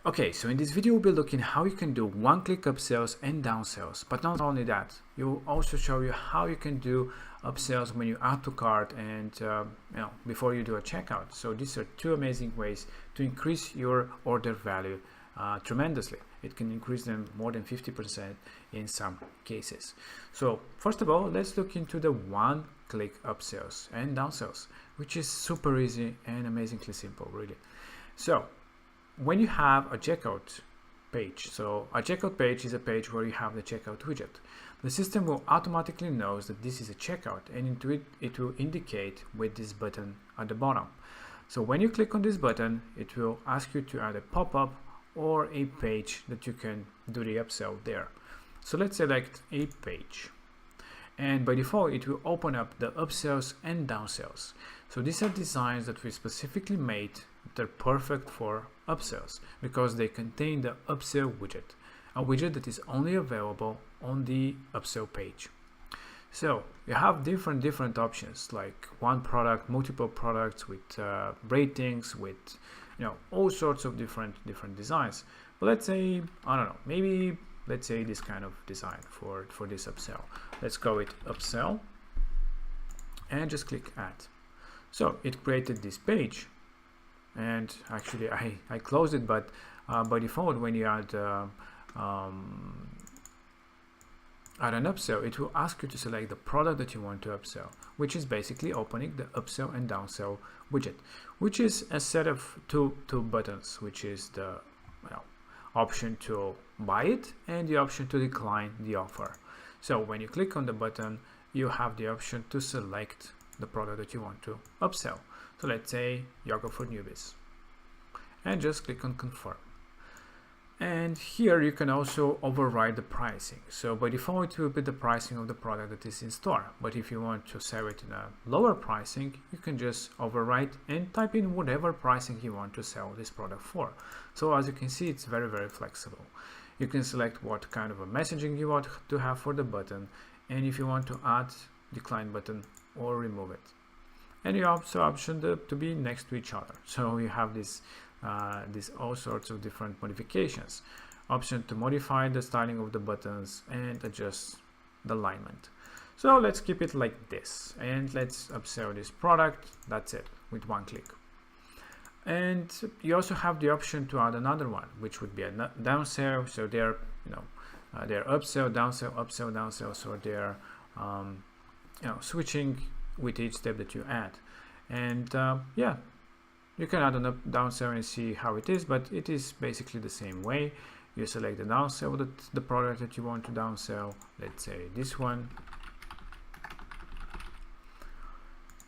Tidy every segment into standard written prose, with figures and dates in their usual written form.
Okay, so in this video we'll be looking how you can do one-click upsells and downsells. But not only that, you'll also show you how you can do upsells when you add to cart and before you do a checkout. So these are two amazing ways to increase your order value tremendously. It can increase them more than 50% in some cases. So first of all, let's look into the one-click upsells and downsells, which is super easy and amazingly simple, really. So when you have a checkout page, so a checkout page is a page where you have the checkout widget. The system will automatically knows that this is a checkout, and it will indicate with this button at the bottom. So when you click on this button, it will ask you to add a pop-up or a page that you can do the upsell there. So let's select a page, and by default it will open up the upsells and downsells. So these are designs that we specifically made. They're perfect for upsells because they contain the upsell widget, a widget that is only available on the upsell page. So you have different options, like one product, multiple products with ratings, with all sorts of different designs. But let's say, I don't know, maybe let's say this kind of design for this upsell. Let's go with upsell and just click add. So it created this page, and actually I closed it, but by default when you add an upsell, it will ask you to select the product that you want to upsell, which is basically opening the upsell and downsell widget, which is a set of two buttons, which is the option to buy it and the option to decline the offer. So when you click on the button, you have the option to select the product that you want to upsell. So let's say yoga for newbies, and just click on confirm. And here you can also override the pricing. So by default it will be the pricing of the product that is in store, but if you want to sell it in a lower pricing, you can just override and type in whatever pricing you want to sell this product for. So as you can see, it's very flexible. You can select what kind of a messaging you want to have for the button, and if you want to add decline button or remove it. And you also option to be next to each other. So you have this all sorts of different modifications. Option to modify the styling of the buttons and adjust the alignment. So let's keep it like this, and let's upsell this product. That's it, with one click. And you also have the option to add another one, which would be a downsell. So they're they're upsell, downsell. So they're switching with each step that you add. And yeah, you can add a downsell and see how it is, but it is basically the same way. You select the downsell, the product that you want to downsell, let's say this one,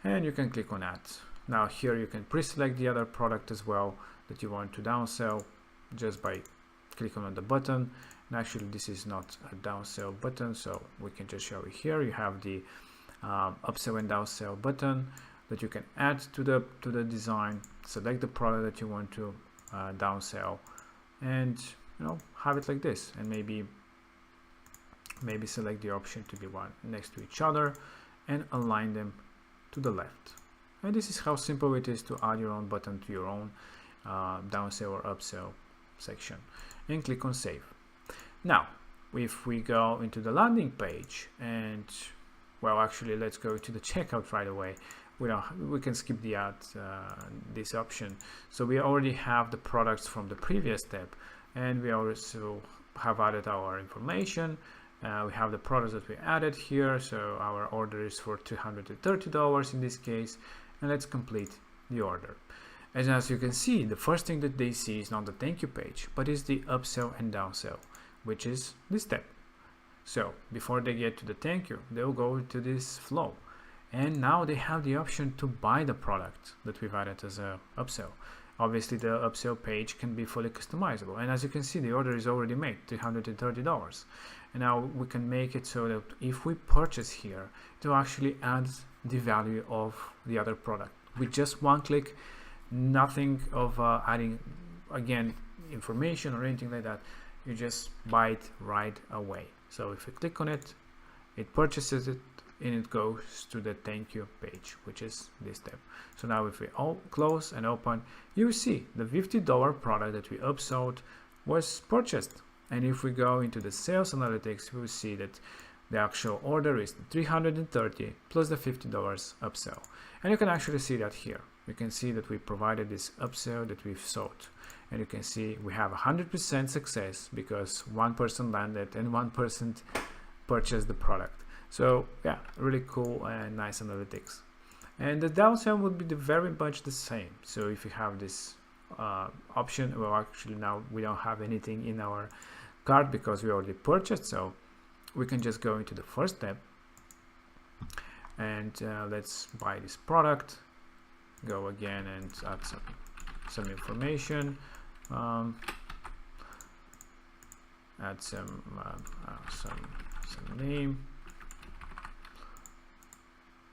and you can click on add. Now here you can pre-select the other product as well that you want to downsell just by clicking on the button. And actually this is not a downsell button, so we can just show it here. You have the upsell and downsell button that you can add to the design. Select the product that you want to downsell, and have it like this, and maybe select the option to be one next to each other and align them to the left. And this is how simple it is to add your own button to your own downsell or upsell section, and click on save. Now if we go into the landing page, and well, actually let's go to the checkout right away. We can skip the add this option. So we already have the products from the previous step, and we also have added our information. We have the products that we added here, so our order is for $230 in this case, and let's complete the order. And as you can see, the first thing that they see is not the thank you page, but is the upsell and downsell, which is this step. So before they get to the thank you, they'll go to this flow, and now they have the option to buy the product that we've added as a upsell. Obviously the upsell page can be fully customizable, and as you can see, the order is already made, $330. And now we can make it so that if we purchase here, it will actually add the value of the other product with just one click. Nothing of adding again information or anything like that. You just buy it right away. So if you click on it, it purchases it and it goes to the thank you page, which is this tab. So now if we all close and open, you see the $50 product that we upsold was purchased. And if we go into the sales analytics, we will see that the actual order is 330 plus the $50 upsell. And you can actually see that here. You can see that we provided this upsell that we've sold. And you can see we have 100% success because one person landed and one person purchased the product. So yeah, really cool and nice analytics. And the downsell would be very much the same. So if you have this option, well, actually now we don't have anything in our cart because we already purchased, so we can just go into the first tab and let's buy this product. Go again and add some information, add some name,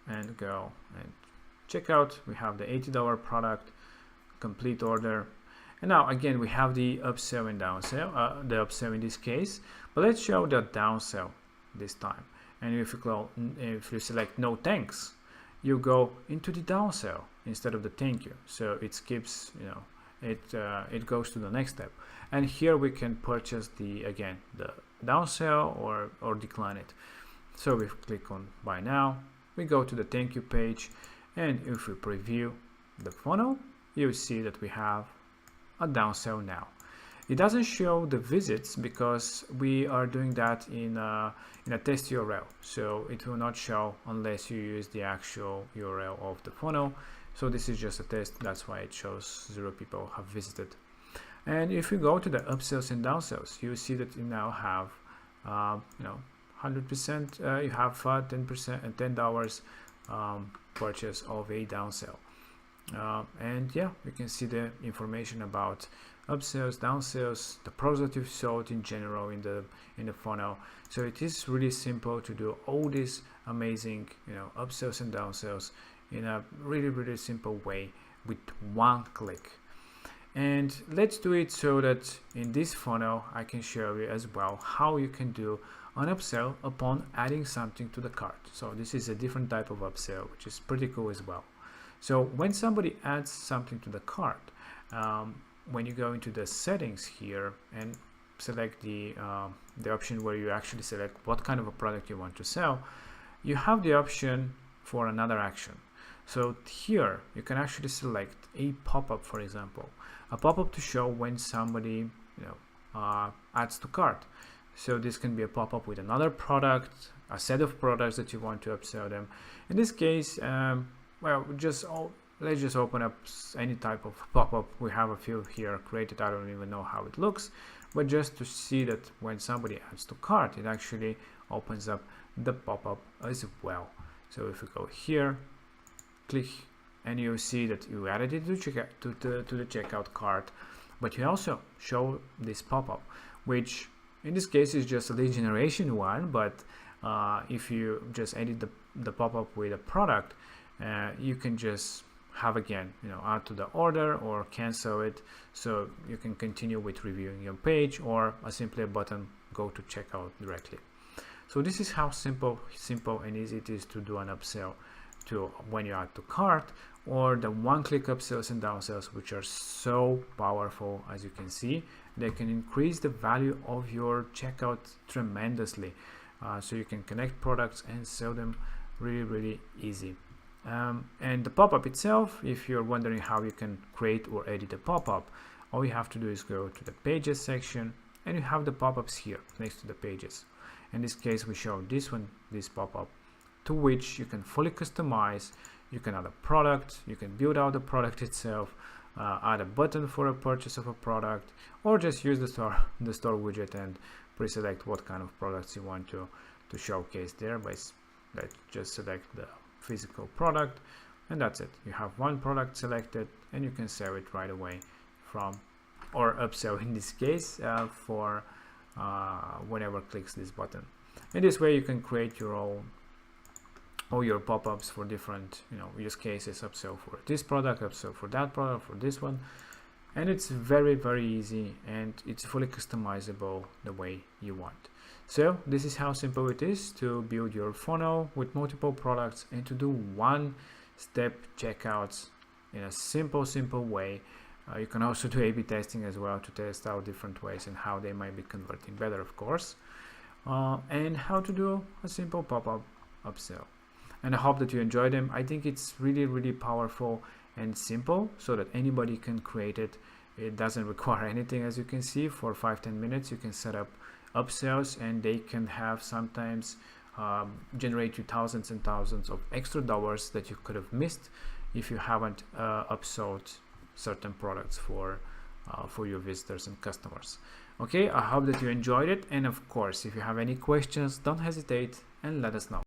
and go and check out. We have the $80 product, complete order. And now again we have the upsell and downsell, the upsell in this case, but let's show the downsell this time. And if you select no thanks, you go into the downsell instead of the thank you. So it skips, it goes to the next step. And here we can purchase the downsell or decline it. So we click on buy now, we go to the thank you page, and if we preview the funnel, you see that we have a downsell now. It doesn't show the visits because we are doing that in a test URL, so it will not show unless you use the actual URL of the funnel. So this is just a test, that's why it shows 0 people have visited. And if you go to the upsells and downsells, you see that you now have 100%, you have 10% and $10 purchase of a downsell. And yeah, you can see the information about upsells, downsells, the products that you've sold in general in the funnel. So it is really simple to do all these amazing upsells and downsells in a really simple way with one click. And let's do it so that in this funnel I can show you as well how you can do an upsell upon adding something to the cart. So this is a different type of upsell, which is pretty cool as well. So when somebody adds something to the cart, when you go into the settings here and select the option where you actually select what kind of a product you want to sell, you have the option for another action. So here you can actually select a pop-up, for example, a pop-up to show when somebody adds to cart. So this can be a pop-up with another product, a set of products that you want to upsell them. In this case, well, let's just open up any type of pop-up. We have a few here created. I don't even know how it looks, but just to see that when somebody adds to cart, it actually opens up the pop-up as well. So if we go here, click, and you see that you added it to the checkout cart, but you also show this pop-up, which in this case is just a lead generation one. But if you just edit the pop-up with a product, you can just have again add to the order or cancel it, so you can continue with reviewing your page, or simply a button go to checkout directly. So this is how simple and easy it is to do an upsell to when you add to cart, or the one-click upsells and downsells, which are so powerful. As you can see, they can increase the value of your checkout tremendously, so you can connect products and sell them really easy. And the pop-up itself, if you're wondering how you can create or edit a pop-up, all you have to do is go to the pages section, and you have the pop-ups here next to the pages. In this case, we show this pop-up, to which you can fully customize. You can add a product, you can build out the product itself, add a button for a purchase of a product, or just use the store widget and pre-select what kind of products you want to showcase there. Let's just select the physical product, and that's it. You have one product selected, and you can sell it right away from, or upsell in this case, for whenever clicks this button. In this way you can create your own, all your pop-ups for different use cases. Upsell for this product, upsell for that product, for this one, And it's very easy, and it's fully customizable the way you want. So this is how simple it is to build your funnel with multiple products and to do one-step checkouts in a simple way. You can also do A/B testing as well to test out different ways and how they might be converting better, of course, and how to do a simple pop-up upsell. And I hope that you enjoy them. I think it's really powerful and simple, so that anybody can create it. It doesn't require anything, as you can see. For 5-10 minutes you can set up upsells, and they can have sometimes generate you thousands and thousands of extra dollars that you could have missed if you haven't upsold certain products for your visitors and customers. Okay, I hope that you enjoyed it, and of course if you have any questions, don't hesitate and let us know.